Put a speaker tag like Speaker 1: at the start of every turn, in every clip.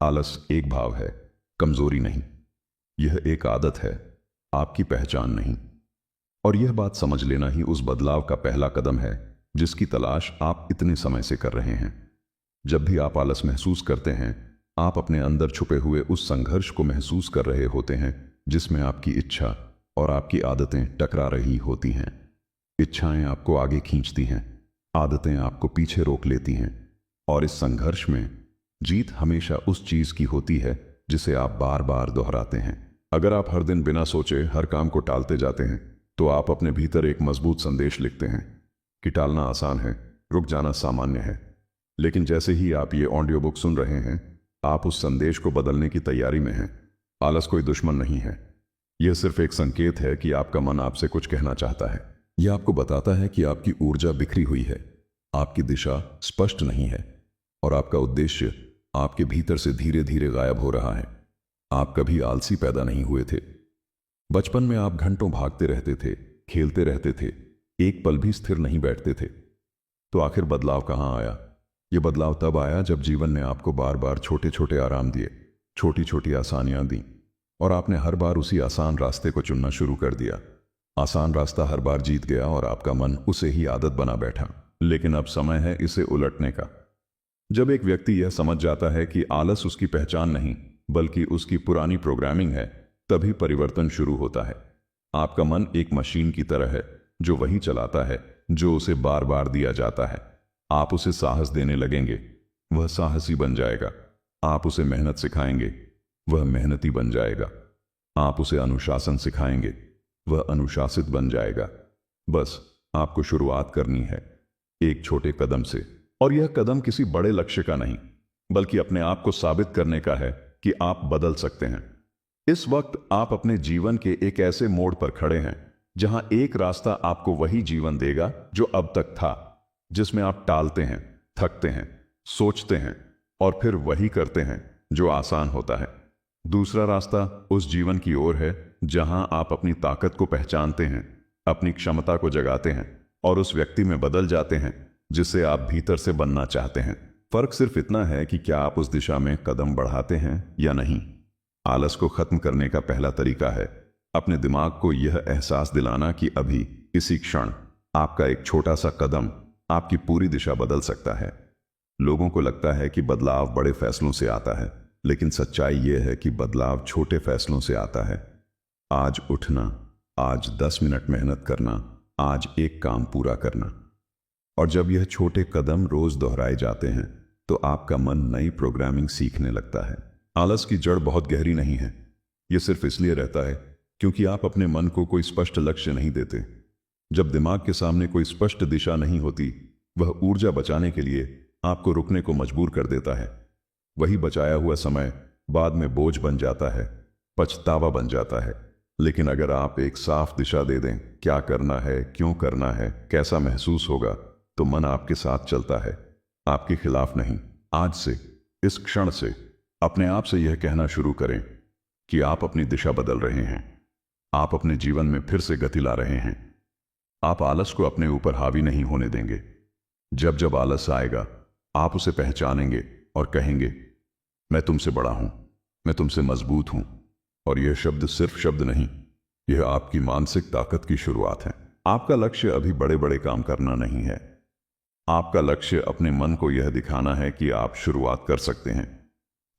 Speaker 1: आलस एक भाव है, कमजोरी नहीं। यह एक आदत है, आपकी पहचान नहीं। और यह बात समझ लेना ही उस बदलाव का पहला कदम है जिसकी तलाश आप इतने समय से कर रहे हैं। जब भी आप आलस महसूस करते हैं, आप अपने अंदर छुपे हुए उस संघर्ष को महसूस कर रहे होते हैं जिसमें आपकी इच्छा और आपकी आदतें टकरा रही होती हैं। इच्छाएं आपको आगे खींचती हैं, आदतें आपको पीछे रोक लेती हैं, और इस संघर्ष में जीत हमेशा उस चीज की होती है जिसे आप बार बार दोहराते हैं। अगर आप हर दिन बिना सोचे हर काम को टालते जाते हैं तो आप अपने भीतर एक मजबूत संदेश लिखते हैं कि टालना आसान है, रुक जाना सामान्य है। लेकिन जैसे ही आप ये ऑडियो बुक सुन रहे हैं, आप उस संदेश को बदलने की तैयारी में हैं। आलस कोई दुश्मन नहीं है, यह सिर्फ एक संकेत है कि आपका मन आपसे कुछ कहना चाहता है। यह आपको बताता है कि आपकी ऊर्जा बिखरी हुई है, आपकी दिशा स्पष्ट नहीं है, और आपका उद्देश्य आपके भीतर से धीरे धीरे गायब हो रहा है। आप कभी आलसी पैदा नहीं हुए थे। बचपन में आप घंटों भागते रहते थे, खेलते रहते थे, एक पल भी स्थिर नहीं बैठते थे। तो आखिर बदलाव कहाँ आया? यह बदलाव तब आया जब जीवन ने आपको बार बार छोटे छोटे आराम दिए, छोटी छोटी आसानियां दी, और आपने हर बार उसी आसान रास्ते को चुनना शुरू कर दिया। आसान रास्ता हर बार जीत गया और आपका मन उसे ही आदत बना बैठा। लेकिन अब समय है इसे उलटने का। जब एक व्यक्ति यह समझ जाता है कि आलस उसकी पहचान नहीं बल्कि उसकी पुरानी प्रोग्रामिंग है, तभी परिवर्तन शुरू होता है। आपका मन एक मशीन की तरह है जो वही चलाता है जो उसे बार बार दिया जाता है। आप उसे साहस देने लगेंगे, वह साहसी बन जाएगा। आप उसे मेहनत सिखाएंगे, वह मेहनती बन जाएगा। आप उसे अनुशासन सिखाएंगे, वह अनुशासित बन जाएगा। बस आपको शुरुआत करनी है, एक छोटे कदम से। और यह कदम किसी बड़े लक्ष्य का नहीं बल्कि अपने आप को साबित करने का है कि आप बदल सकते हैं। इस वक्त आप अपने जीवन के एक ऐसे मोड़ पर खड़े हैं जहां एक रास्ता आपको वही जीवन देगा जो अब तक था, जिसमें आप टालते हैं, थकते हैं, सोचते हैं और फिर वही करते हैं जो आसान होता है। दूसरा रास्ता उस जीवन की ओर है जहां आप अपनी ताकत को पहचानते हैं, अपनी क्षमता को जगाते हैं और उस व्यक्ति में बदल जाते हैं जिसे आप भीतर से बनना चाहते हैं। फर्क सिर्फ इतना है कि क्या आप उस दिशा में कदम बढ़ाते हैं या नहीं। आलस को खत्म करने का पहला तरीका है अपने दिमाग को यह एहसास दिलाना कि अभी इसी क्षण आपका एक छोटा सा कदम आपकी पूरी दिशा बदल सकता है। लोगों को लगता है कि बदलाव बड़े फैसलों से आता है, लेकिन सच्चाई यह है कि बदलाव छोटे फैसलों से आता है। आज उठना, आज 10 मिनट मेहनत करना, आज एक काम पूरा करना। और जब यह छोटे कदम रोज दोहराए जाते हैं तो आपका मन नई प्रोग्रामिंग सीखने लगता है। आलस की जड़ बहुत गहरी नहीं है, यह सिर्फ इसलिए रहता है क्योंकि आप अपने मन को कोई स्पष्ट लक्ष्य नहीं देते। जब दिमाग के सामने कोई स्पष्ट दिशा नहीं होती, वह ऊर्जा बचाने के लिए आपको रुकने को मजबूर कर देता है। वही बचाया हुआ समय बाद में बोझ बन जाता है, पछतावा बन जाता है। लेकिन अगर आप एक साफ दिशा दे दें, क्या करना है, क्यों करना है, कैसा महसूस होगा, तो मन आपके साथ चलता है, आपके खिलाफ नहीं। आज से, इस क्षण से अपने आप से यह कहना शुरू करें कि आप अपनी दिशा बदल रहे हैं। आप अपने जीवन में फिर से गति ला रहे हैं। आप आलस को अपने ऊपर हावी नहीं होने देंगे। जब जब आलस आएगा, आप उसे पहचानेंगे और कहेंगे, मैं तुमसे बड़ा हूं, मैं तुमसे मजबूत हूं। और यह शब्द सिर्फ शब्द नहीं, यह आपकी मानसिक ताकत की शुरुआत है। आपका लक्ष्य अभी बड़े बड़े काम करना नहीं है। आपका लक्ष्य अपने मन को यह दिखाना है कि आप शुरुआत कर सकते हैं।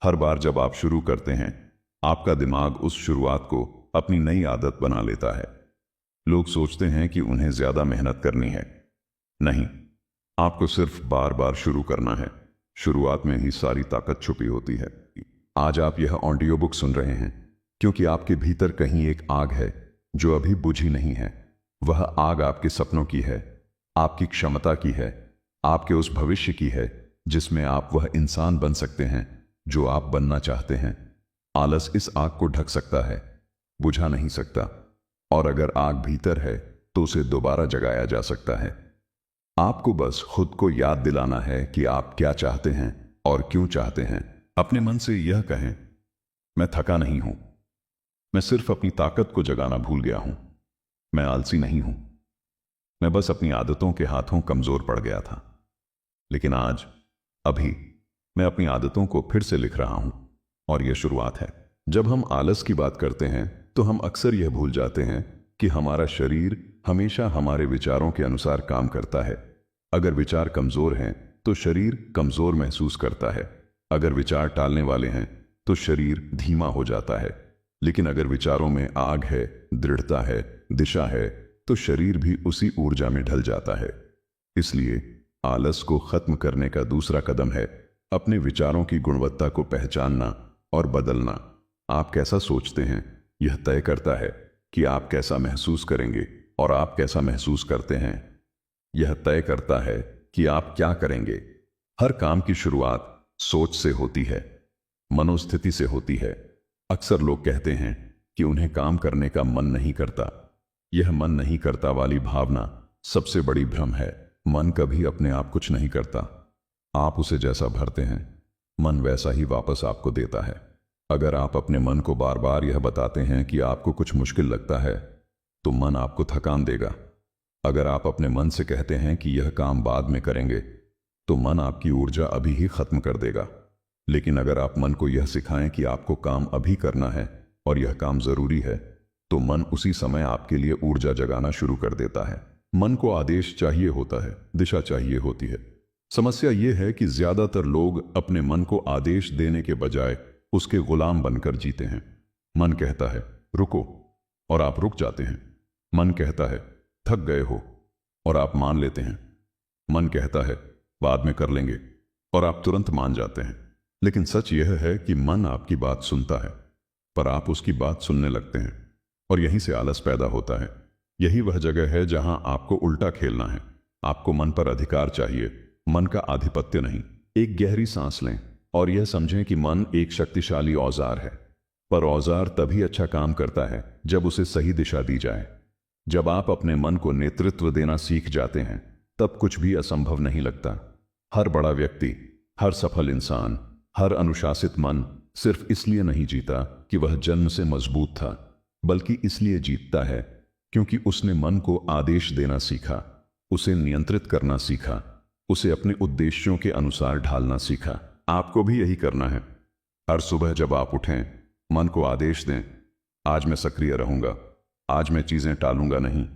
Speaker 1: हर बार जब आप शुरू करते हैं, आपका दिमाग उस शुरुआत को अपनी नई आदत बना लेता है। लोग सोचते हैं कि उन्हें ज्यादा मेहनत करनी है। नहीं, आपको सिर्फ बार बार शुरू करना है। शुरुआत में ही सारी ताकत छुपी होती है। आज आप यह ऑडियो बुक सुन रहे हैं क्योंकि आपके भीतर कहीं एक आग है जो अभी बुझी नहीं है। वह आग आपके सपनों की है, आपकी क्षमता की है, आपके उस भविष्य की है जिसमें आप वह इंसान बन सकते हैं जो आप बनना चाहते हैं। आलस इस आग को ढक सकता है, बुझा नहीं सकता। और अगर आग भीतर है तो उसे दोबारा जगाया जा सकता है। आपको बस खुद को याद दिलाना है कि आप क्या चाहते हैं और क्यों चाहते हैं। अपने मन से यह कहें, मैं थका नहीं हूं, मैं सिर्फ अपनी ताकत को जगाना भूल गया हूं। मैं आलसी नहीं हूं, मैं बस अपनी आदतों के हाथों कमजोर पड़ गया था। लेकिन आज, अभी, मैं अपनी आदतों को फिर से लिख रहा हूं। और यह शुरुआत है। जब हम आलस की बात करते हैं तो हम अक्सर यह भूल जाते हैं कि हमारा शरीर हमेशा हमारे विचारों के अनुसार काम करता है। अगर विचार कमजोर हैं तो शरीर कमजोर महसूस करता है। अगर विचार टालने वाले हैं तो शरीर धीमा हो जाता है। लेकिन अगर विचारों में आग है, दृढ़ता है, दिशा है, तो शरीर भी उसी ऊर्जा में ढल जाता है। इसलिए आलस को खत्म करने का दूसरा कदम है अपने विचारों की गुणवत्ता को पहचानना और बदलना। आप कैसा सोचते हैं यह तय करता है कि आप कैसा महसूस करेंगे, और आप कैसा महसूस करते हैं यह तय करता है कि आप क्या करेंगे। हर काम की शुरुआत सोच से होती है, मनोस्थिति से होती है। अक्सर लोग कहते हैं कि उन्हें काम करने का मन नहीं करता। यह मन नहीं करता वाली भावना सबसे बड़ी भ्रम है। मन कभी अपने आप कुछ नहीं करता। आप उसे जैसा भरते हैं मन वैसा ही वापस आपको देता है। अगर आप अपने मन को बार बार यह बताते हैं कि आपको कुछ मुश्किल लगता है तो मन आपको थकान देगा। अगर आप अपने मन से कहते हैं कि यह काम बाद में करेंगे तो मन आपकी ऊर्जा अभी ही खत्म कर देगा। लेकिन अगर आप मन को यह सिखाएं कि आपको काम अभी करना है और यह काम जरूरी है तो मन उसी समय आपके लिए ऊर्जा जगाना शुरू कर देता है। मन को आदेश चाहिए होता है, दिशा चाहिए होती है। समस्या यह है कि ज्यादातर लोग अपने मन को आदेश देने के बजाय उसके गुलाम बनकर जीते हैं। मन कहता है रुको और आप रुक जाते हैं। मन कहता है थक गए हो और आप मान लेते हैं। मन कहता है बाद में कर लेंगे और आप तुरंत मान जाते हैं। लेकिन सच यह है कि मन आपकी बात सुनता है पर आप उसकी बात सुनने लगते हैं, और यहीं से आलस पैदा होता है। यही वह जगह है जहां आपको उल्टा खेलना है। आपको मन पर अधिकार चाहिए, मन का आधिपत्य नहीं। एक गहरी सांस लें और यह समझें कि मन एक शक्तिशाली औजार है, पर औजार तभी अच्छा काम करता है जब उसे सही दिशा दी जाए। जब आप अपने मन को नेतृत्व देना सीख जाते हैं तब कुछ भी असंभव नहीं लगता। हर बड़ा व्यक्ति, हर सफल इंसान, हर अनुशासित मन सिर्फ इसलिए नहीं जीता कि वह जन्म से मजबूत था, बल्कि इसलिए जीतता है क्योंकि उसने मन को आदेश देना सीखा, उसे नियंत्रित करना सीखा, उसे अपने उद्देश्यों के अनुसार ढालना सीखा। आपको भी यही करना है। हर सुबह जब आप उठें मन को आदेश दें, आज मैं सक्रिय रहूंगा, आज मैं चीजें टालूंगा नहीं,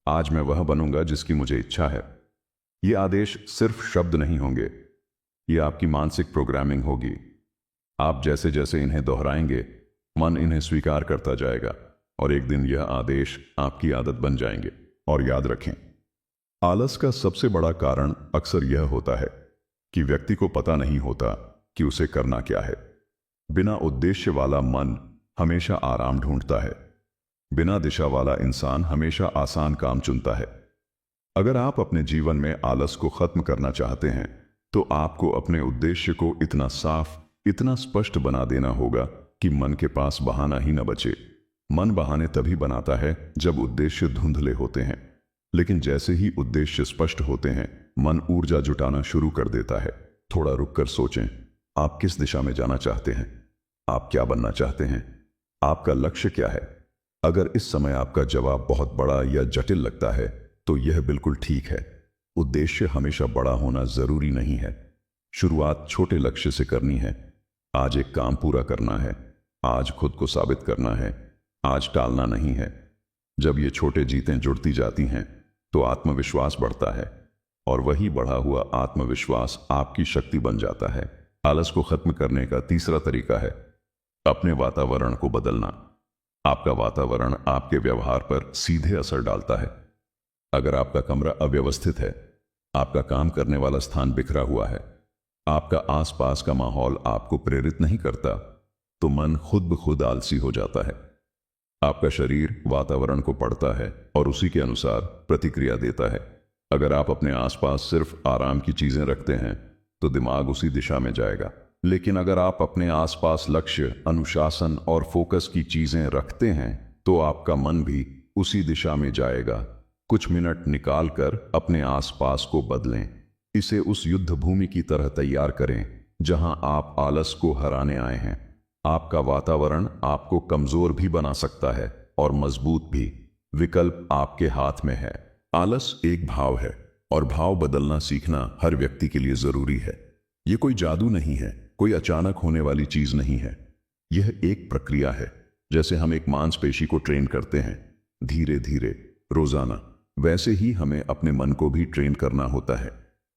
Speaker 1: आज मैं वह बनूंगा जिसकी मुझे इच्छा है। ये आदेश सिर्फ शब्द नहीं होंगे, ये आपकी मानसिक प्रोग्रामिंग होगी। आप जैसे जैसे इन्हें दोहराएंगे मन इन्हें स्वीकार करता जाएगा और एक दिन यह आदेश आपकी आदत बन जाएंगे। और याद रखें, आलस का सबसे बड़ा कारण अक्सर यह होता है कि व्यक्ति को पता नहीं होता कि उसे करना क्या है। बिना उद्देश्य वाला मन हमेशा आराम ढूंढता है। बिना दिशा वाला इंसान हमेशा आसान काम चुनता है। अगर आप अपने जीवन में आलस को खत्म करना चाहते हैं तो आपको अपने उद्देश्य को इतना साफ, इतना स्पष्ट बना देना होगा कि मन के पास बहाना ही न बचे। मन बहाने तभी बनाता है जब उद्देश्य धुंधले होते हैं, लेकिन जैसे ही उद्देश्य स्पष्ट होते हैं मन ऊर्जा जुटाना शुरू कर देता है। थोड़ा रुककर सोचें, आप किस दिशा में जाना चाहते हैं? आप क्या बनना चाहते हैं? आपका लक्ष्य क्या है? अगर इस समय आपका जवाब बहुत बड़ा या जटिल लगता है तो यह बिल्कुल ठीक है। उद्देश्य हमेशा बड़ा होना जरूरी नहीं है। शुरुआत छोटे लक्ष्य से करनी है। आज एक काम पूरा करना है, आज खुद को साबित करना है, आज टालना नहीं है। जब ये छोटे जीतें जुड़ती जाती हैं तो आत्मविश्वास बढ़ता है, और वही बढ़ा हुआ आत्मविश्वास आपकी शक्ति बन जाता है। आलस को खत्म करने का तीसरा तरीका है अपने वातावरण को बदलना। आपका वातावरण आपके व्यवहार पर सीधे असर डालता है। अगर आपका कमरा अव्यवस्थित है, आपका काम करने वाला स्थान बिखरा हुआ है, आपका आसपास का माहौल आपको प्रेरित नहीं करता, तो मन खुद ब खुद आलसी हो जाता है। आपका शरीर वातावरण को पढ़ता है और उसी के अनुसार प्रतिक्रिया देता है। अगर आप अपने आसपास सिर्फ आराम की चीजें रखते हैं तो दिमाग उसी दिशा में जाएगा। लेकिन अगर आप अपने आसपास लक्ष्य, अनुशासन और फोकस की चीजें रखते हैं तो आपका मन भी उसी दिशा में जाएगा। कुछ मिनट निकालकर अपने आसपास को बदलें। इसे उस युद्ध भूमि की तरह तैयार करें जहां आप आलस को हराने आए हैं। आपका वातावरण आपको कमजोर भी बना सकता है और मजबूत भी। विकल्प आपके हाथ में है। आलस एक भाव है और भाव बदलना सीखना हर व्यक्ति के लिए जरूरी है। ये कोई जादू नहीं है, कोई अचानक होने वाली चीज नहीं है। यह एक प्रक्रिया है, जैसे हम एक मांसपेशी को ट्रेन करते हैं धीरे धीरे रोजाना, वैसे ही हमें अपने मन को भी ट्रेन करना होता है।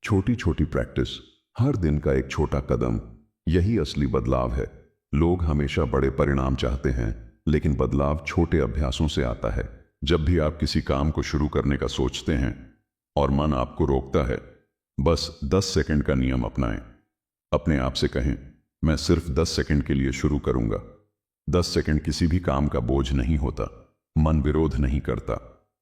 Speaker 1: छोटी छोटी प्रैक्टिस, हर दिन का एक छोटा कदम, यही असली बदलाव है। लोग हमेशा बड़े परिणाम चाहते हैं, लेकिन बदलाव छोटे अभ्यासों से आता है। जब भी आप किसी काम को शुरू करने का सोचते हैं और मन आपको रोकता है, बस 10 सेकंड का नियम अपनाएं। अपने आप से कहें, मैं सिर्फ 10 सेकंड के लिए शुरू करूंगा। 10 सेकंड किसी भी काम का बोझ नहीं होता, मन विरोध नहीं करता,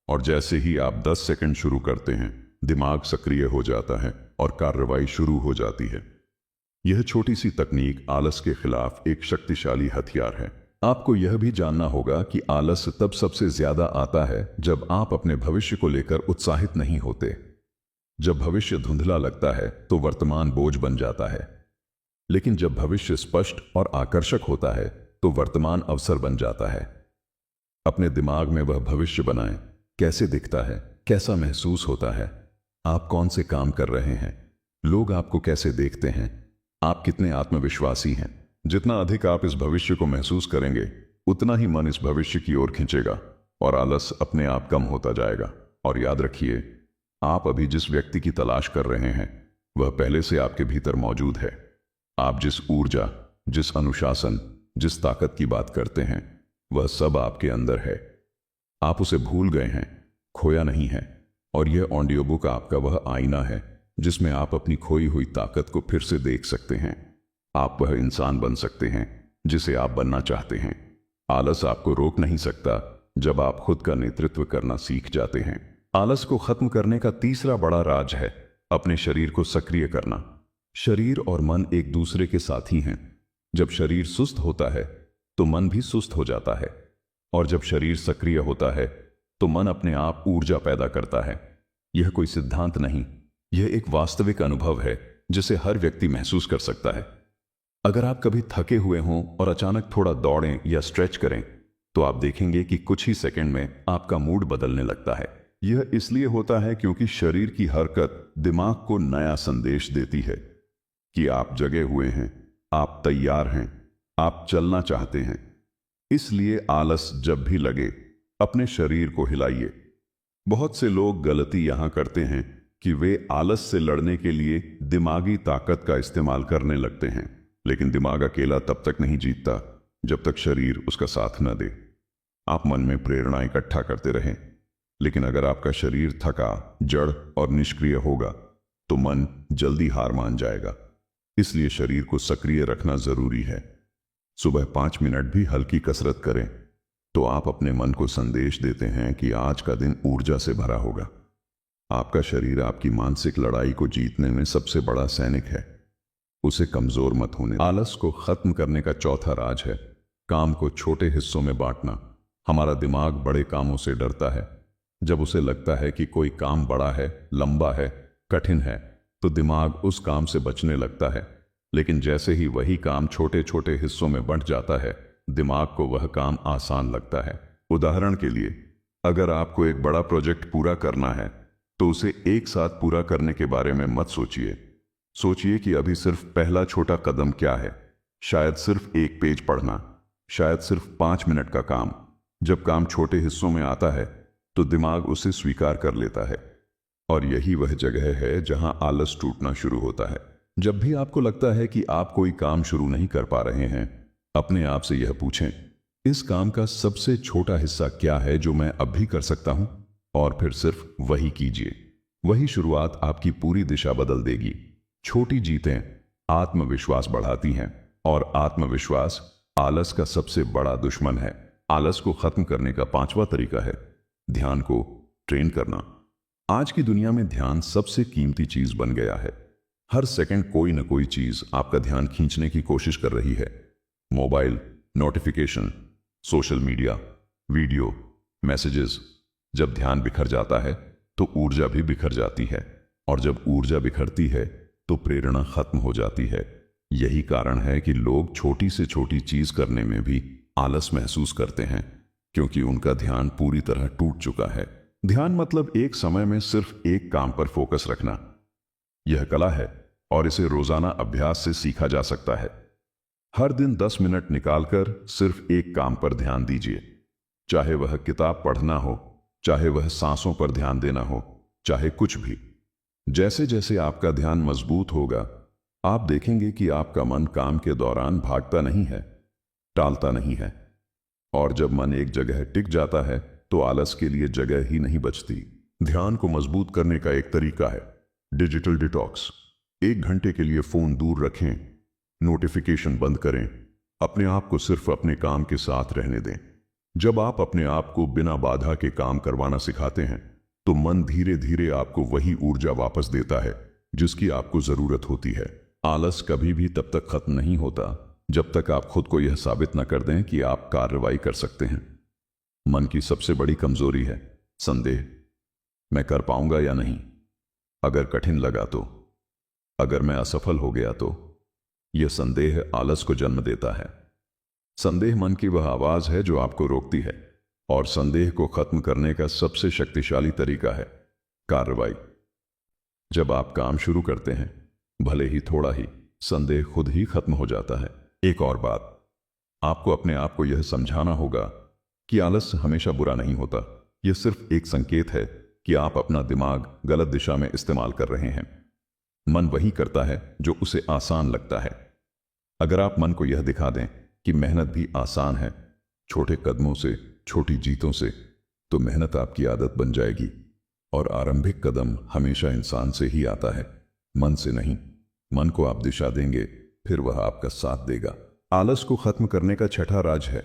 Speaker 1: और जैसे ही आप 10 सेकंड शुरू करते हैं, दिमाग सक्रिय हो जाता है और कार्रवाई शुरू हो जाती है। यह छोटी सी तकनीक आलस के खिलाफ एक शक्तिशाली हथियार है। आपको यह भी जानना होगा कि आलस तब सबसे ज्यादा आता है जब आप अपने भविष्य को लेकर उत्साहित नहीं होते। जब भविष्य धुंधला लगता है तो वर्तमान बोझ बन जाता है, लेकिन जब भविष्य स्पष्ट और आकर्षक होता है तो वर्तमान अवसर बन जाता है। अपने दिमाग में वह भविष्य बनाएं, कैसे दिखता है, कैसा महसूस होता है, आप कौन से काम कर रहे हैं, लोग आपको कैसे देखते हैं, आप कितने आत्मविश्वासी हैं। जितना अधिक आप इस भविष्य को महसूस करेंगे, उतना ही मन इस भविष्य की ओर खींचेगा और आलस अपने आप कम होता जाएगा। और याद रखिए, आप अभी जिस व्यक्ति की तलाश कर रहे हैं, वह पहले से आपके भीतर मौजूद है। आप जिस ऊर्जा, जिस अनुशासन, जिस ताकत की बात करते हैं, वह सब आपके अंदर है। आप उसे भूल गए हैं, खोया नहीं है। और यह ऑडियो बुक आपका वह आईना है जिसमें आप अपनी खोई हुई ताकत को फिर से देख सकते हैं। आप वह इंसान बन सकते हैं जिसे आप बनना चाहते हैं। आलस आपको रोक नहीं सकता जब आप खुद का नेतृत्व करना सीख जाते हैं। आलस को खत्म करने का तीसरा बड़ा राज है अपने शरीर को सक्रिय करना। शरीर और मन एक दूसरे के साथी हैं। जब शरीर सुस्त होता है तो मन भी सुस्त हो जाता है, और जब शरीर सक्रिय होता है तो मन अपने आप ऊर्जा पैदा करता है। यह कोई सिद्धांत नहीं, यह एक वास्तविक अनुभव है जिसे हर व्यक्ति महसूस कर सकता है। अगर आप कभी थके हुए हों और अचानक थोड़ा दौड़ें या स्ट्रेच करें, तो आप देखेंगे कि कुछ ही सेकंड में आपका मूड बदलने लगता है। यह इसलिए होता है क्योंकि शरीर की हरकत दिमाग को नया संदेश देती है कि आप जगे हुए हैं, आप तैयार हैं, आप चलना चाहते हैं। इसलिए आलस जब भी लगे, अपने शरीर को हिलाइए। बहुत से लोग गलती यहां करते हैं कि वे आलस से लड़ने के लिए दिमागी ताकत का इस्तेमाल करने लगते हैं, लेकिन दिमाग अकेला तब तक नहीं जीतता जब तक शरीर उसका साथ न दे। आप मन में प्रेरणा इकट्ठा करते रहें, लेकिन अगर आपका शरीर थका, जड़ और निष्क्रिय होगा तो मन जल्दी हार मान जाएगा। इसलिए शरीर को सक्रिय रखना जरूरी है। सुबह 5 मिनट भी हल्की कसरत करें तो आप अपने मन को संदेश देते हैं कि आज का दिन ऊर्जा से भरा होगा। आपका शरीर आपकी मानसिक लड़ाई को जीतने में सबसे बड़ा सैनिक है, उसे कमजोर मत होने। आलस को खत्म करने का चौथा राज है काम को छोटे हिस्सों में बांटना। हमारा दिमाग बड़े कामों से डरता है। जब उसे लगता है कि कोई काम बड़ा है, लंबा है, कठिन है, तो दिमाग उस काम से बचने लगता है। लेकिन जैसे ही वही काम छोटे छोटे हिस्सों में बंट जाता है, दिमाग को वह काम आसान लगता है। उदाहरण के लिए, अगर आपको एक बड़ा प्रोजेक्ट पूरा करना है तो उसे एक साथ पूरा करने के बारे में मत सोचिए। सोचिए कि अभी सिर्फ पहला छोटा कदम क्या है। शायद सिर्फ एक पेज पढ़ना, शायद सिर्फ 5 मिनट का काम। जब काम छोटे हिस्सों में आता है तो दिमाग उसे स्वीकार कर लेता है, और यही वह जगह है जहां आलस टूटना शुरू होता है। जब भी आपको लगता है कि आप कोई काम शुरू नहीं कर पा रहे हैं, अपने आप से यह पूछें, इस काम का सबसे छोटा हिस्सा क्या है जो मैं अब भी कर सकता हूं? और फिर सिर्फ वही कीजिए। वही शुरुआत आपकी पूरी दिशा बदल देगी। छोटी जीतें आत्मविश्वास बढ़ाती हैं, और आत्मविश्वास आलस का सबसे बड़ा दुश्मन है। आलस को खत्म करने का 5वां तरीका है ध्यान को ट्रेन करना। आज की दुनिया में ध्यान सबसे कीमती चीज बन गया है। हर सेकंड कोई न कोई चीज आपका ध्यान खींचने की कोशिश कर रही है। Mobile, notification, social media, video, messages. जब ध्यान बिखर जाता है तो ऊर्जा भी बिखर जाती है, और जब ऊर्जा बिखरती है तो प्रेरणा खत्म हो जाती है। यही कारण है कि लोग छोटी से छोटी चीज करने में भी आलस महसूस करते हैं, क्योंकि उनका ध्यान पूरी तरह टूट चुका है। ध्यान मतलब एक समय में सिर्फ एक काम पर फोकस रखना। यह कला है और इसे रोजाना अभ्यास से सीखा जा सकता है। हर दिन 10 मिनट निकालकर सिर्फ एक काम पर ध्यान दीजिए। चाहे वह किताब पढ़ना हो, चाहे वह सांसों पर ध्यान देना हो, चाहे कुछ भी। जैसे जैसे आपका ध्यान मजबूत होगा, आप देखेंगे कि आपका मन काम के दौरान भागता नहीं है, टालता नहीं है। और जब मन एक जगह टिक जाता है तो आलस के लिए जगह ही नहीं बचती। ध्यान को मजबूत करने का एक तरीका है डिजिटल डिटॉक्स। 1 घंटे के लिए फोन दूर रखें, नोटिफिकेशन बंद करें, अपने आप को सिर्फ अपने काम के साथ रहने दें। जब आप अपने आप को बिना बाधा के काम करवाना सिखाते हैं तो मन धीरे धीरे आपको वही ऊर्जा वापस देता है जिसकी आपको जरूरत होती है। आलस कभी भी तब तक खत्म नहीं होता जब तक आप खुद को यह साबित न कर दें कि आप कार्रवाई कर सकते हैं। मन की सबसे बड़ी कमजोरी है संदेह। मैं कर पाऊंगा या नहीं, अगर कठिन लगा तो, अगर मैं असफल हो गया तो। यह संदेह आलस को जन्म देता है। संदेह मन की वह आवाज है जो आपको रोकती है, और संदेह को खत्म करने का सबसे शक्तिशाली तरीका है कार्रवाई। जब आप काम शुरू करते हैं, भले ही थोड़ा ही, संदेह खुद ही खत्म हो जाता है। एक और बात, आपको अपने आप को यह समझाना होगा कि आलस हमेशा बुरा नहीं होता। यह सिर्फ एक संकेत है कि आप अपना दिमाग गलत दिशा में इस्तेमाल कर रहे हैं। मन वही करता है जो उसे आसान लगता है। अगर आप मन को यह दिखा दें कि मेहनत भी आसान है, छोटे कदमों से, छोटी जीतों से, तो मेहनत आपकी आदत बन जाएगी। और आरंभिक कदम हमेशा इंसान से ही आता है, मन से नहीं। मन को आप दिशा देंगे, फिर वह आपका साथ देगा। आलस को खत्म करने का छठा राज है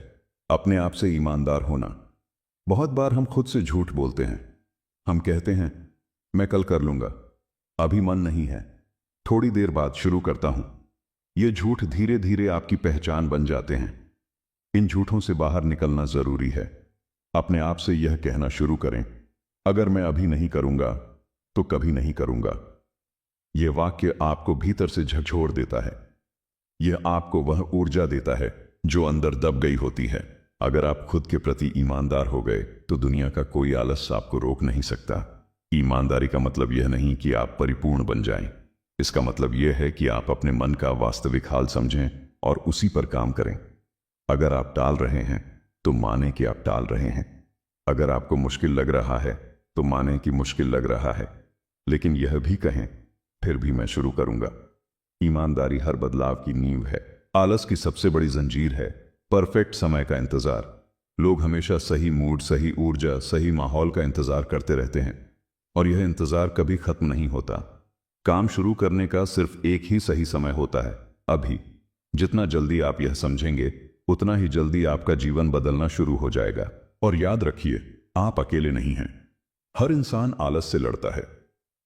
Speaker 1: अपने आप से ईमानदार होना। बहुत बार हम खुद से झूठ बोलते हैं। हम कहते हैं मैं कल कर लूंगा, अभी मन नहीं है, थोड़ी देर बाद शुरू करता हूं। ये झूठ धीरे धीरे आपकी पहचान बन जाते हैं। इन झूठों से बाहर निकलना जरूरी है। अपने आप से यह कहना शुरू करें, अगर मैं अभी नहीं करूंगा तो कभी नहीं करूंगा। यह वाक्य आपको भीतर से झकझोर देता है। यह आपको वह ऊर्जा देता है जो अंदर दब गई होती है। अगर आप खुद के प्रति ईमानदार हो गए तो दुनिया का कोई आलस आपको रोक नहीं सकता। ईमानदारी का मतलब यह नहीं कि आप परिपूर्ण बन जाएं। इसका मतलब यह है कि आप अपने मन का वास्तविक हाल समझें और उसी पर काम करें। अगर आप टाल रहे हैं तो माने कि आप टाल रहे हैं। अगर आपको मुश्किल लग रहा है तो माने कि मुश्किल लग रहा है, लेकिन यह भी कहें फिर भी मैं शुरू करूंगा। ईमानदारी हर बदलाव की नींव है। आलस की सबसे बड़ी जंजीर है परफेक्ट समय का इंतजार। लोग हमेशा सही मूड, सही ऊर्जा, सही माहौल का इंतजार करते रहते हैं, और यह इंतजार कभी खत्म नहीं होता। काम शुरू करने का सिर्फ एक ही सही समय होता है, अभी। जितना जल्दी आप यह समझेंगे, उतना ही जल्दी आपका जीवन बदलना शुरू हो जाएगा। और याद रखिए, आप अकेले नहीं हैं। हर इंसान आलस से लड़ता है।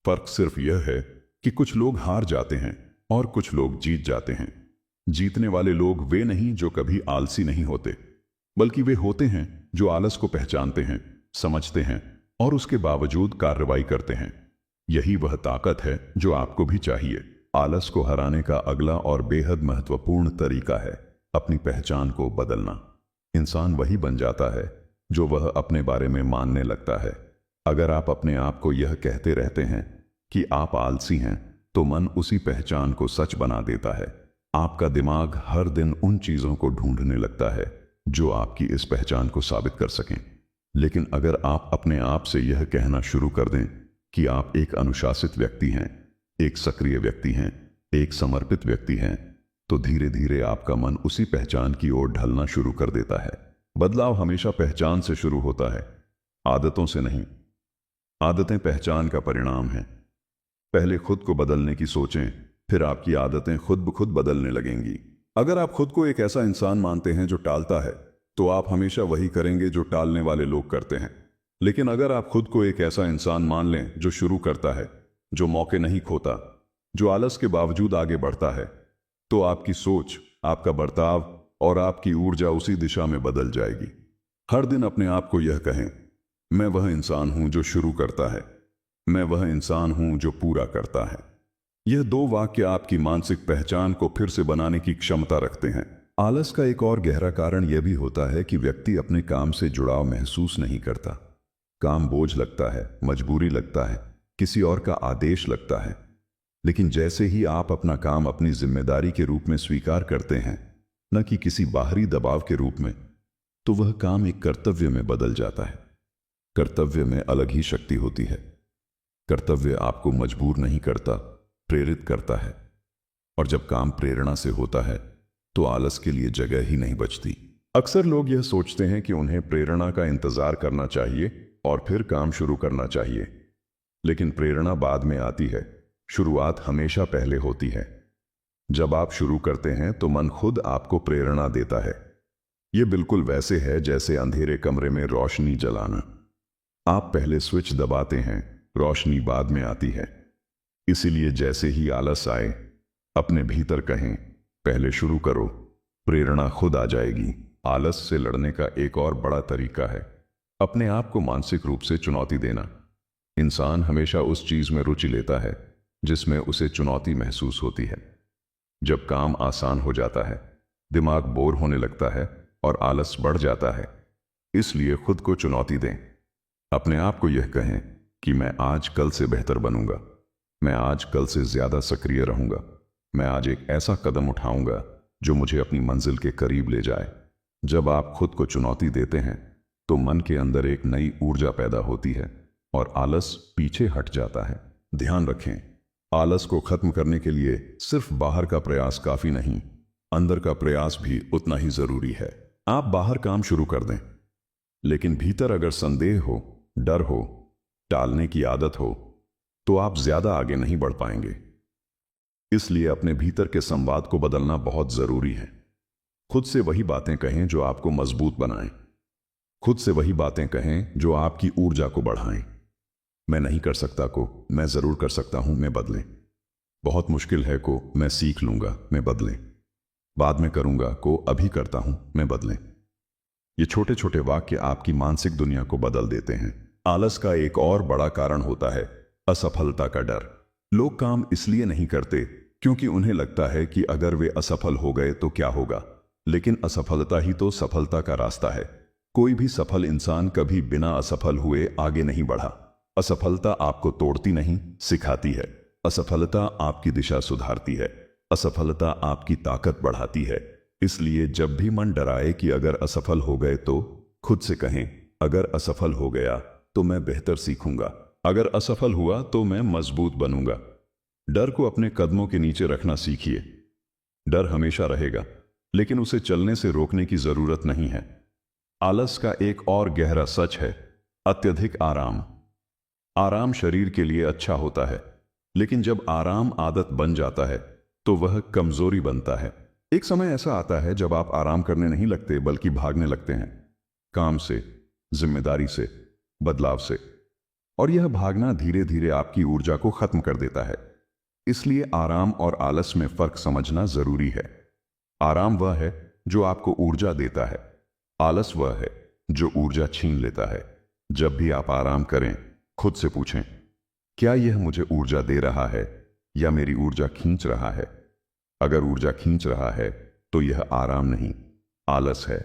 Speaker 1: फर्क सिर्फ यह है कि कुछ लोग हार जाते हैं और कुछ लोग जीत जाते हैं। जीतने वाले लोग वे नहीं जो कभी आलसी नहीं होते, बल्कि वे होते हैं जो आलस को पहचानते हैं, समझते हैं और उसके बावजूद कार्रवाई करते हैं। यही वह ताकत है जो आपको भी चाहिए। आलस को हराने का अगला और बेहद महत्वपूर्ण तरीका है अपनी पहचान को बदलना। इंसान वही बन जाता है जो वह अपने बारे में मानने लगता है। अगर आप अपने आप को यह कहते रहते हैं कि आप आलसी हैं, तो मन उसी पहचान को सच बना देता है। आपका दिमाग हर दिन उन चीजों को ढूंढने लगता है जो आपकी इस पहचान को साबित कर सकें। लेकिन अगर आप अपने आप से यह कहना शुरू कर दें कि आप एक अनुशासित व्यक्ति हैं, एक सक्रिय व्यक्ति हैं, एक समर्पित व्यक्ति हैं, तो धीरे धीरे आपका मन उसी पहचान की ओर ढलना शुरू कर देता है। बदलाव हमेशा पहचान से शुरू होता है, आदतों से नहीं। आदतें पहचान का परिणाम हैं। पहले खुद को बदलने की सोचें, फिर आपकी आदतें खुद ब खुद बदलने लगेंगी। अगर आप खुद को एक ऐसा इंसान मानते हैं जो टालता है, तो आप हमेशा वही करेंगे जो टालने वाले लोग करते हैं। लेकिन अगर आप खुद को एक ऐसा इंसान मान लें जो शुरू करता है, जो मौके नहीं खोता, जो आलस के बावजूद आगे बढ़ता है, तो आपकी सोच, आपका बर्ताव और आपकी ऊर्जा उसी दिशा में बदल जाएगी। हर दिन अपने आप को यह कहें, मैं वह इंसान हूं जो शुरू करता है, मैं वह इंसान हूं जो पूरा करता है। यह 2 वाक्य आपकी मानसिक पहचान को फिर से बनाने की क्षमता रखते हैं। आलस का एक और गहरा कारण यह भी होता है कि व्यक्ति अपने काम से जुड़ाव महसूस नहीं करता। काम बोझ लगता है, मजबूरी लगता है, किसी और का आदेश लगता है। लेकिन जैसे ही आप अपना काम अपनी जिम्मेदारी के रूप में स्वीकार करते हैं, न कि किसी बाहरी दबाव के रूप में, तो वह काम एक कर्तव्य में बदल जाता है। कर्तव्य में अलग ही शक्ति होती है। कर्तव्य आपको मजबूर नहीं करता, प्रेरित करता है। और जब काम प्रेरणा से होता है तो आलस के लिए जगह ही नहीं बचती। अक्सर लोग यह सोचते हैं कि उन्हें प्रेरणा का इंतजार करना चाहिए और फिर काम शुरू करना चाहिए, लेकिन प्रेरणा बाद में आती है, शुरुआत हमेशा पहले होती है। जब आप शुरू करते हैं तो मन खुद आपको प्रेरणा देता है। यह बिल्कुल वैसे है जैसे अंधेरे कमरे में रोशनी जलाना। आप पहले स्विच दबाते हैं, रोशनी बाद में आती है। इसीलिए जैसे ही आलस आए, अपने भीतर कहें, पहले शुरू करो, प्रेरणा खुद आ जाएगी। आलस से लड़ने का एक और बड़ा तरीका है अपने आप को मानसिक रूप से चुनौती देना। इंसान हमेशा उस चीज में रुचि लेता है जिसमें उसे चुनौती महसूस होती है। जब काम आसान हो जाता है, दिमाग बोर होने लगता है और आलस बढ़ जाता है। इसलिए खुद को चुनौती दें। अपने आप को यह कहें कि मैं आज कल से बेहतर बनूंगा, मैं आज कल से ज्यादा सक्रिय रहूंगा, मैं आज एक ऐसा कदम उठाऊंगा जो मुझे अपनी मंजिल के करीब ले जाए। जब आप खुद को चुनौती देते हैं तो मन के अंदर एक नई ऊर्जा पैदा होती है और आलस पीछे हट जाता है। ध्यान रखें, आलस को खत्म करने के लिए सिर्फ बाहर का प्रयास काफी नहीं, अंदर का प्रयास भी उतना ही जरूरी है। आप बाहर काम शुरू कर दें, लेकिन भीतर अगर संदेह हो, डर हो, टालने की आदत हो, तो आप ज्यादा आगे नहीं बढ़ पाएंगे। इसलिए अपने भीतर के संवाद को बदलना बहुत जरूरी है। खुद से वही बातें कहें जो आपको मजबूत बनाएं। खुद से वही बातें कहें जो आपकी ऊर्जा को बढ़ाएं। मैं नहीं कर सकता को मैं जरूर कर सकता हूं, मैं बदलें। बहुत मुश्किल है को मैं सीख लूंगा, मैं बदलें। बाद में करूंगा को अभी करता हूं, मैं बदलें। ये छोटे छोटे वाक्य आपकी मानसिक दुनिया को बदल देते हैं। आलस का एक और बड़ा कारण होता है असफलता का डर। लोग काम इसलिए नहीं करते क्योंकि उन्हें लगता है कि अगर वे असफल हो गए तो क्या होगा, लेकिन असफलता ही तो सफलता का रास्ता है। कोई भी सफल इंसान कभी बिना असफल हुए आगे नहीं बढ़ा। असफलता आपको तोड़ती नहीं, सिखाती है। असफलता आपकी दिशा सुधारती है। असफलता आपकी ताकत बढ़ाती है। इसलिए जब भी मन डराए कि अगर असफल हो गए तो खुद से कहें, अगर असफल हो गया तो मैं बेहतर सीखूंगा, अगर असफल हुआ तो मैं मजबूत बनूंगा। डर को अपने कदमों के नीचे रखना सीखिए। डर हमेशा रहेगा, लेकिन उसे चलने से रोकने की जरूरत नहीं है। आलस का एक और गहरा सच है अत्यधिक आराम। आराम शरीर के लिए अच्छा होता है, लेकिन जब आराम आदत बन जाता है तो वह कमजोरी बनता है। एक समय ऐसा आता है जब आप आराम करने नहीं लगते बल्कि भागने लगते हैं, काम से, जिम्मेदारी से, बदलाव से। और यह भागना धीरे धीरे आपकी ऊर्जा को खत्म कर देता है। इसलिए आराम और आलस में फर्क समझना जरूरी है। आराम वह है जो आपको ऊर्जा देता है, आलस वह है जो ऊर्जा छीन लेता है। जब भी आप आराम करें, खुद से पूछें, क्या यह मुझे ऊर्जा दे रहा है या मेरी ऊर्जा खींच रहा है? अगर ऊर्जा खींच रहा है तो यह आराम नहीं, आलस है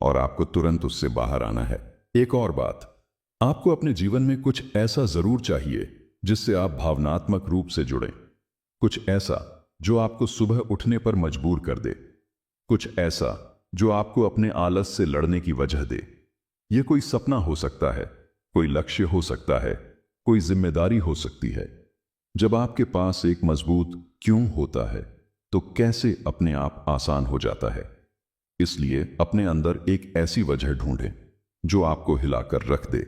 Speaker 1: और आपको तुरंत उससे बाहर आना है। एक और बात, आपको अपने जीवन में कुछ ऐसा जरूर चाहिए जिससे आप भावनात्मक रूप से जुड़ें। कुछ ऐसा जो आपको सुबह उठने पर मजबूर कर दे। कुछ ऐसा जो आपको अपने आलस से लड़ने की वजह दे। यह कोई सपना हो सकता है, कोई लक्ष्य हो सकता है, कोई जिम्मेदारी हो सकती है। जब आपके पास एक मजबूत क्यों होता है तो कैसे अपने आप आसान हो जाता है। इसलिए अपने अंदर एक ऐसी वजह ढूंढें जो आपको हिलाकर रख दे,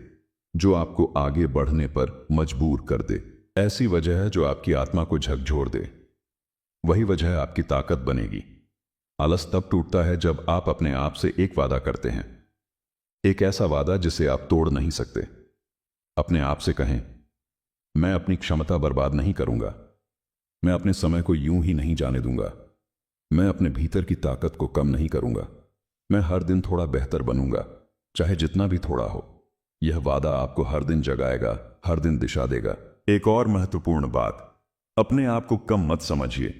Speaker 1: जो आपको आगे बढ़ने पर मजबूर कर दे। ऐसी वजह है जो आपकी आत्मा को झकझोर दे। वही वजह आपकी ताकत बनेगी। आलस तब टूटता है जब आप अपने आप से एक वादा करते हैं, एक ऐसा वादा जिसे आप तोड़ नहीं सकते। अपने आप से कहें, मैं अपनी क्षमता बर्बाद नहीं करूंगा, मैं अपने समय को यूं ही नहीं जाने दूंगा, मैं अपने भीतर की ताकत को कम नहीं करूंगा, मैं हर दिन थोड़ा बेहतर बनूंगा, चाहे जितना भी थोड़ा हो। यह वादा आपको हर दिन जगाएगा, हर दिन दिशा देगा। एक और महत्वपूर्ण बात, अपने आप को कम मत समझिए।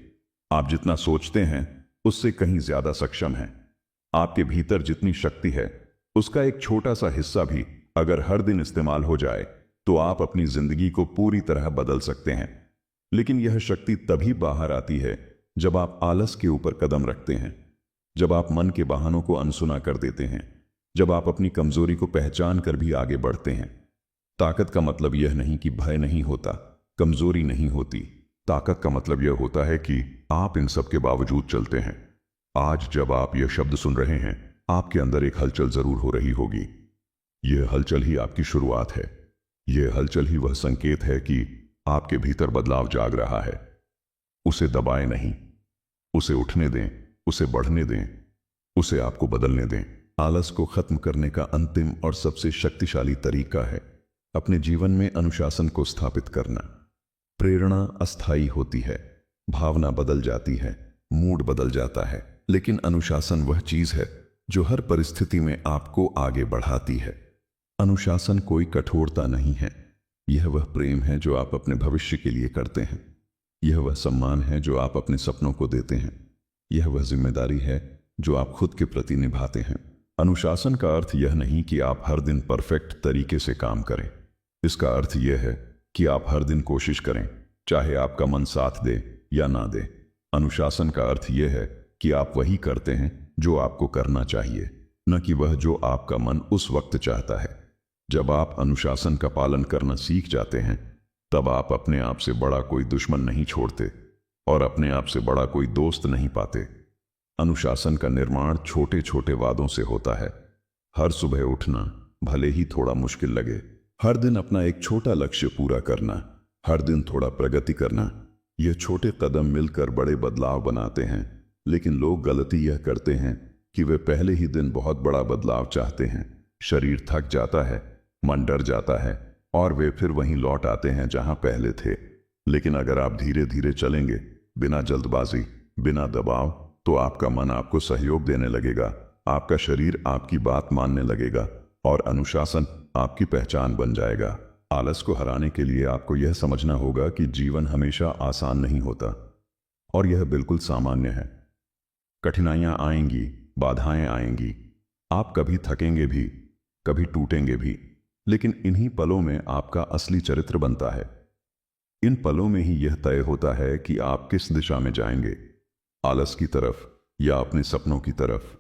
Speaker 1: आप जितना सोचते हैं उससे कहीं ज्यादा सक्षम हैं। आपके भीतर जितनी शक्ति है उसका एक छोटा सा हिस्सा भी अगर हर दिन इस्तेमाल हो जाए तो आप अपनी जिंदगी को पूरी तरह बदल सकते हैं। लेकिन यह शक्ति तभी बाहर आती है जब आप आलस के ऊपर कदम रखते हैं, जब आप मन के बहानों को अनसुना कर देते हैं, जब आप अपनी कमजोरी को पहचान कर भी आगे बढ़ते हैं। ताकत का मतलब यह नहीं कि भय नहीं होता, कमजोरी नहीं होती। ताकत का मतलब यह होता है कि आप इन सब के बावजूद चलते हैं। आज जब आप यह शब्द सुन रहे हैं, आपके अंदर एक हलचल जरूर हो रही होगी। यह हलचल ही आपकी शुरुआत है। यह हलचल ही वह संकेत है कि आपके भीतर बदलाव जाग रहा है। उसे दबाए नहीं, उसे उठने दें, उसे बढ़ने दें, उसे आपको बदलने दें। आलस को खत्म करने का अंतिम और सबसे शक्तिशाली तरीका है अपने जीवन में अनुशासन को स्थापित करना। प्रेरणा अस्थायी होती है, भावना बदल जाती है, मूड बदल जाता है, लेकिन अनुशासन वह चीज है जो हर परिस्थिति में आपको आगे बढ़ाती है। अनुशासन कोई कठोरता नहीं है, यह वह प्रेम है जो आप अपने भविष्य के लिए करते हैं। यह वह सम्मान है जो आप अपने सपनों को देते हैं। यह वह जिम्मेदारी है जो आप खुद के प्रति निभाते हैं। अनुशासन का अर्थ यह नहीं कि आप हर दिन परफेक्ट तरीके से काम करें। इसका अर्थ यह है कि आप हर दिन कोशिश करें, चाहे आपका मन साथ दे या ना दे। अनुशासन का अर्थ यह है कि आप वही करते हैं जो आपको करना चाहिए, न कि वह जो आपका मन उस वक्त चाहता है। जब आप अनुशासन का पालन करना सीख जाते हैं, तब आप अपने आप से बड़ा कोई दुश्मन नहीं छोड़ते और अपने आप से बड़ा कोई दोस्त नहीं पाते। अनुशासन का निर्माण छोटे छोटे वादों से होता है। हर सुबह उठना, भले ही थोड़ा मुश्किल लगे। हर दिन अपना एक छोटा लक्ष्य पूरा करना, हर दिन थोड़ा प्रगति करना। यह छोटे कदम मिलकर बड़े बदलाव बनाते हैं। लेकिन लोग गलती यह करते हैं कि वे पहले ही दिन बहुत बड़ा बदलाव चाहते हैं। शरीर थक जाता है, मन डर जाता है और वे फिर वहीं लौट आते हैं जहां पहले थे। लेकिन अगर आप धीरे धीरे चलेंगे, बिना जल्दबाजी, बिना दबाव, तो आपका मन आपको सहयोग देने लगेगा, आपका शरीर आपकी बात मानने लगेगा और अनुशासन आपकी पहचान बन जाएगा। आलस को हराने के लिए आपको यह समझना होगा कि जीवन हमेशा आसान नहीं होता और यह बिल्कुल सामान्य है। कठिनाइयां आएंगी, बाधाएं आएंगी, आप कभी थकेंगे भी, कभी टूटेंगे भी, लेकिन इन्हीं पलों में आपका असली चरित्र बनता है। इन पलों में ही यह तय होता है कि आप किस दिशा में जाएंगे, आलस की तरफ या अपने सपनों की तरफ।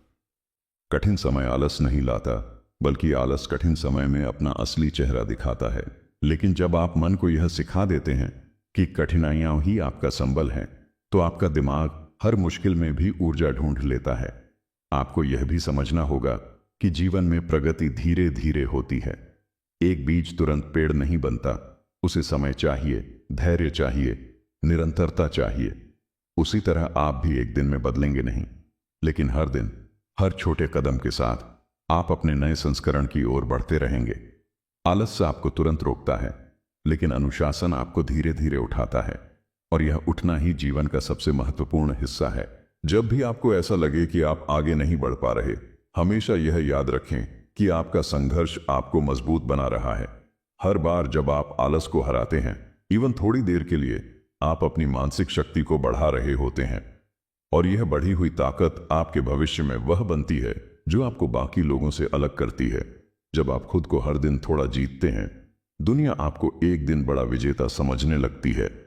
Speaker 1: कठिन समय आलस नहीं लाता, बल्कि आलस कठिन समय में अपना असली चेहरा दिखाता है। लेकिन जब आप मन को यह सिखा देते हैं कि कठिनाइयां ही आपका संबल हैं, तो आपका दिमाग हर मुश्किल में भी ऊर्जा ढूंढ लेता है। आपको यह भी समझना होगा कि जीवन में प्रगति धीरे धीरे होती है। एक बीज तुरंत पेड़ नहीं बनता, उसे समय चाहिए, धैर्य चाहिए, निरंतरता चाहिए। उसी तरह आप भी एक दिन में बदलेंगे नहीं, लेकिन हर दिन, हर छोटे कदम के साथ आप अपने नए संस्करण की ओर बढ़ते रहेंगे। आलस आपको तुरंत रोकता है, लेकिन अनुशासन आपको धीरे धीरे उठाता है और यह उठना ही जीवन का सबसे महत्वपूर्ण हिस्सा है। जब भी आपको ऐसा लगे कि आप आगे नहीं बढ़ पा रहे, हमेशा यह याद रखें कि आपका संघर्ष आपको मजबूत बना रहा है। हर बार जब आप आलस को हराते हैं, इवन थोड़ी देर के लिए, आप अपनी मानसिक शक्ति को बढ़ा रहे होते हैं और यह बढ़ी हुई ताकत आपके भविष्य में वह बनती है जो आपको बाकी लोगों से अलग करती है। जब आप खुद को हर दिन थोड़ा जीतते हैं, दुनिया आपको एक दिन बड़ा विजेता समझने लगती है।